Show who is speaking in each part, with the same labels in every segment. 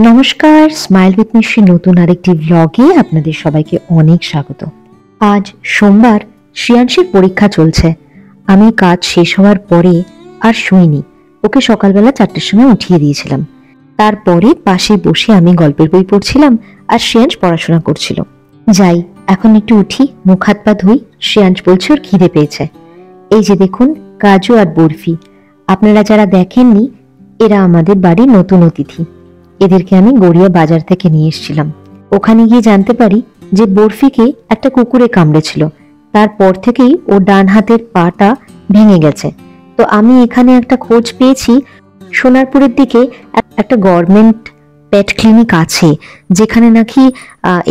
Speaker 1: নমস্কার, smile with মিশি নতুন আরেকটি ব্লগে আপনাদের সবাইকে অনেক স্বাগত। আজ সোমবার, শ্রেয়াংশের পরীক্ষা চলছে। আমি কাজ শেষ হওয়ার পরে আর শুইনি, ওকে সকালবেলা 4টের সময় উঠিয়ে দিয়েছিলাম। তারপরে পাশে বসে আমি গল্পের বই পড়ছিলাম আর শ্রেয়াংশ পড়াশোনা করছিল। যাই, এখন একটু উঠি, মুখ হাত পা ধুই। শ্রেয়াংশ বলছে ওর খিদে পেয়েছে। এই যে দেখুন, কাজু আর বরফি। আপনারা যারা দেখেননি, এরা আমাদের বাড়ির নতুন অতিথি। এদেরকে আমি গড়িয়া বাজার থেকে নিয়ে এসেছিলাম। ওখানে গিয়ে জানতে পারি যে বরফিকে একটা কুকুরে কামড়েছিল, তারপর থেকেই ও ডান হাতের পাটা ভেঙে গেছে। তো আমি এখানে একটা খোঁজ পেয়েছি, সোনারপুরের দিকে একটা গভর্নমেন্ট পেট ক্লিনিক আছে যেখানে নাকি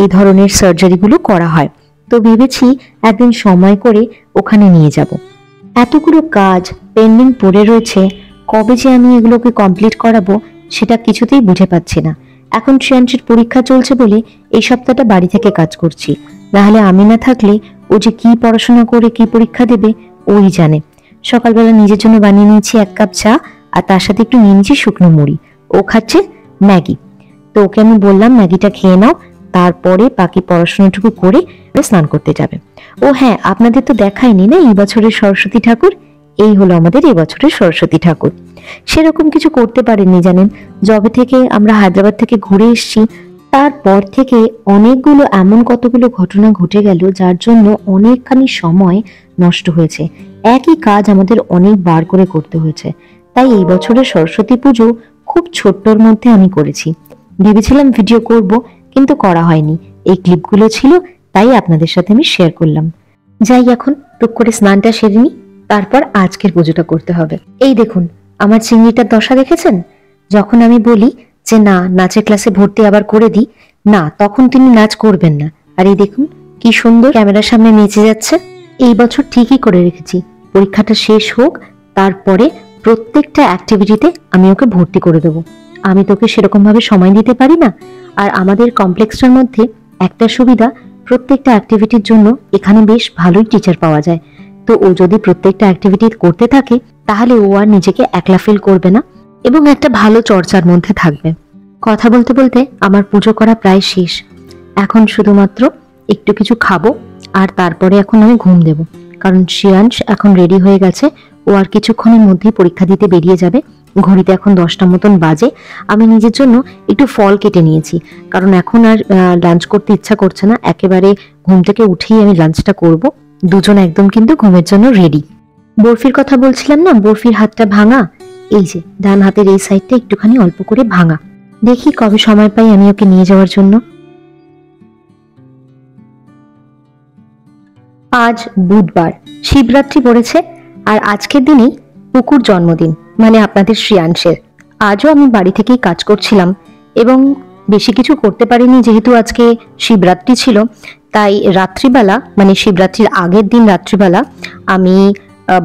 Speaker 1: এই ধরনের সার্জারিগুলো করা হয়। তো ভেবেছি একদিন সময় করে ওখানে নিয়ে যাব। এতগুলো কাজ পেন্ডিং পড়ে রয়েছে, কবে যে আমি এগুলোকে কমপ্লিট করাবো সেটা কিছুতেই বুঝে পাচ্ছি না। এখন শ্রেয়াংশের পরীক্ষা চলছে বলে এই সপ্তাহটা বাড়ি থেকে কাজ করছি, নাহলে আমি না থাকলে ও যে কি পড়াশোনা করে কি পরীক্ষা দেবে ওই জানে। সকালবেলা নিজের জন্য বানিয়ে নিয়েছি 1 কাপ চা, আর তার সাথে একটু নিয়ে নিয়েছি শুকনো মুড়ি। ও খাচ্ছে ম্যাগি। তো ওকে আমি বললাম ম্যাগিটা খেয়ে নাও, তারপরে বাকি পড়াশোনাটুকু করে স্নান করতে যাবে। ও হ্যাঁ, আপনাদের তো দেখায়নি না এই বছরের সরস্বতী ঠাকুর। এই হলো আমাদের এই বছরের সরস্বতী ঠাকুর। সেরকম কিছু করতে পারেননি জানেন। যবে থেকে আমরা হায়দ্রাবাদ থেকে ঘুরে এসেছি, তারপর থেকে অনেকগুলো এমন কতগুলো ঘটনা ঘটে গেল যার জন্য অনেকখানি সময় নষ্ট হয়েছে। একই কাজ আমাদের অনেক বার করে করতে হয়েছে। তাই এই বছরের সরস্বতী পুজো খুব ছোট্টর মধ্যে আমি করেছি। ভেবেছিলাম ভিডিও করব, কিন্তু করা হয়নি। এই ক্লিপগুলো ছিল, তাই আপনাদের সাথে আমি শেয়ার করলাম। যাই, এখন টুক করে স্নানটা সেরে নিই, তারপর আজকের পুজোটা করতে হবে। এই দেখুন আমার চিংড়িটার দশা দেখেছেন। যখন আমি বলি যে না, নাচের ক্লাসে ভর্তি আবার করে দিই, না, তখন তিনি নাচ করবেন না। আর এই দেখুন কি সুন্দর ক্যামেরার সামনে নেচে যাচ্ছে। এই বছর ঠিকই করে রেখেছি, পরীক্ষাটা শেষ হোক, তারপরে প্রত্যেকটা অ্যাক্টিভিটিতে আমি ওকে ভর্তি করে দেবো। আমি তোকে সেরকম ভাবে সময় দিতে পারি না। আর আমাদের কমপ্লেক্সটার মধ্যে একটা সুবিধা, প্রত্যেকটা অ্যাক্টিভিটির জন্য এখানে বেশ ভালোই টিচার পাওয়া যায়। তো ও যদি প্রত্যেকটা অ্যাক্টিভিটি করতে থাকে, তাহলে ও আর নিজেকে একলা ফিল করবে না এবং একটা ভালো চর্চার মধ্যে থাকবে। কথা বলতে বলতে আমার পুজো করা প্রায় শেষ। এখন শুধুমাত্র একটু কিছু খাবো, আর তারপরে এখন আমি ঘুম দেব। কারণ শ্রেয়াংশ এখন রেডি হয়ে গেছে, ও আর কিছুক্ষণের মধ্যেই পরীক্ষা দিতে বেরিয়ে যাবে। ঘড়িতে এখন 10টা মতন বাজে। আমি নিজের জন্য একটু ফল কেটে নিয়েছি, কারণ এখন আর লাঞ্চ করতে ইচ্ছা করছে না। একেবারে ঘুম থেকে উঠেই আমি লাঞ্চটা করব। দুজন একদম কিন্তু ঘুমের জন্য রেডি। বরফির কথা বলছিলাম না, বরফির হাতটা ভাঙা। এই যে ডান হাতের এই সাইডটা একটুখানি অল্প করে ভাঙা। দেখি কবে সময় পাই আমি ওকে নিয়ে যাওয়ার জন্য। আজ বুধবার, শিবরাত্রি পড়েছে, আর আজকের দিনেই পুকুর জন্মদিন, মানে আপনাদের শ্রেয়াংশের। আজও আমি বাড়ি থেকেই কাজ করছিলাম এবং বেশি কিছু করতে পারিনি, যেহেতু আজকে শিবরাত্রি ছিল। তাই রাত্রিবেলা, মানে শিবরাত্রির আগের দিন রাত্রিবেলা, আমি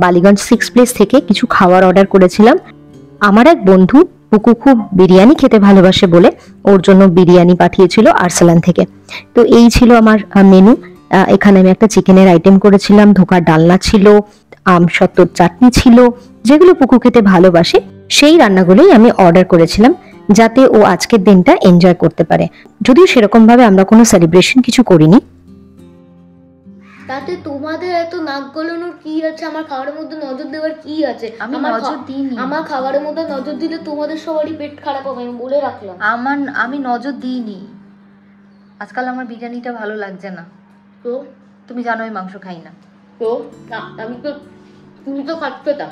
Speaker 1: বালিগঞ্জ 6 প্লেস থেকে কিছু খাওয়ার অর্ডার করেছিলাম। আমার এক বন্ধু পুকু খুব বিরিয়ানি খেতে ভালোবাসে বলে ওর জন্য বিরিয়ানি পাঠিয়েছিল আর্সালান থেকে। তো এই ছিল আমার মেনু। এখানে আমি একটা চিকেনের আইটেম করেছিলাম, ধোকার ডালনা ছিল, আমসত্ত্বর চাটনি ছিল, যেগুলো পুকু খেতে ভালোবাসে সেই রান্নাগুলোই আমি অর্ডার করেছিলাম, যাতে ও আজকের দিনটা এনজয় করতে পারে। যদিও সেরকম ভাবে আমরা কোনো সেলিব্রেশন কিছু করিনি।
Speaker 2: তাতে তোমাদের এত নাক গলানোর কি আছে? আমার খাবারের মধ্যে নজর দেওয়ার কি আছে?
Speaker 3: আমি নজর দিইনি।
Speaker 2: আমার খাবারের মধ্যে নজর দিলে তোমাদের সবারই পেট খারাপ হবে, আমি বলে রাখলাম।
Speaker 3: আমি নজর দিইনি। আজকাল আমার বিরিয়ানিটা ভালো লাগছে না।
Speaker 2: তো
Speaker 3: তুমি জানো আমি মাংস খাই না।
Speaker 2: তো আমি তো, তুমি তো খাচ্ছ তা।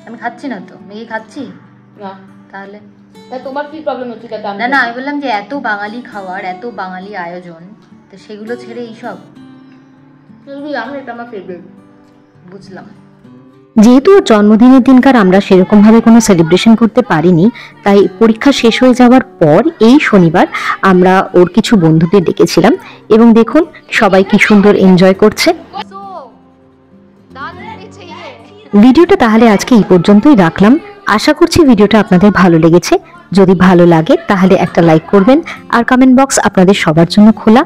Speaker 3: আমি খাচ্ছি না তো, আমি কি খাচ্ছি
Speaker 2: না?
Speaker 3: তাহলে
Speaker 2: তোমার কি প্রবলেম হচ্ছে?
Speaker 3: না না, আমি বললাম যে এত বাঙালি খাবার, এত বাঙালি আয়োজন, তো সেগুলো ছেড়ে এইসব।
Speaker 2: এটা আমার ফেভারিট।
Speaker 3: বুঝলাম।
Speaker 1: যেহেতু ওর জন্মদিনের দিনকার আমরা সেরকম ভাবে কোনো সেলিব্রেশন করতে পারিনি, তাই পরীক্ষা শেষ হয়ে যাওয়ার পর এই শনিবার আমরা ওর কিছু বন্ধুদের ডেকেছিলাম, এবং দেখুন সবাই কি সুন্দর এনজয় করছে। ভিডিওটা তাহলে আজকে এই পর্যন্তই রাখলাম। আশা করছি ভিডিওটা আপনাদের ভালো লেগেছে। যদি ভালো লাগে তাহলে একটা লাইক করবেন, আর কমেন্ট বক্স আপনাদের সবার জন্য খোলা।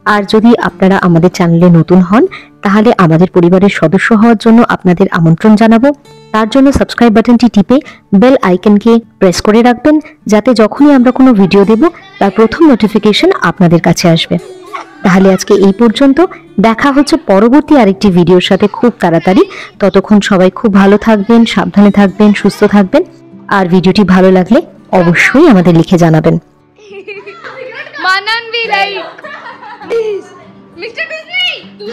Speaker 1: আর যদি আপনারা আমাদের চ্যানেলে নতুন হন তাহলে আমাদের পরিবারের সদস্য হওয়ার জন্য আপনাদের আমন্ত্রণ জানাবো। তার জন্য সাবস্ক্রাইব বাটনটি টিপে বেল আইকনকে প্রেস করে রাখবেন, যাতে যখনই আমরা কোনো ভিডিও দেব তার প্রথম নোটিফিকেশন আপনাদের কাছে আসবে। তাহলে আজকে এই পর্যন্ত, দেখা হচ্ছে পরবর্তী আরেকটি ভিডিওর সাথে খুব তাড়াতাড়ি। ততক্ষণ সবাই খুব ভালো থাকবেন, সাবধানে থাকবেন, সুস্থ থাকবেন। আর ভিডিওটি ভালো লাগলে অবশ্যই আমাদের লিখে জানাবেন।
Speaker 4: Manan भी like Mr. Beast नहीं, तू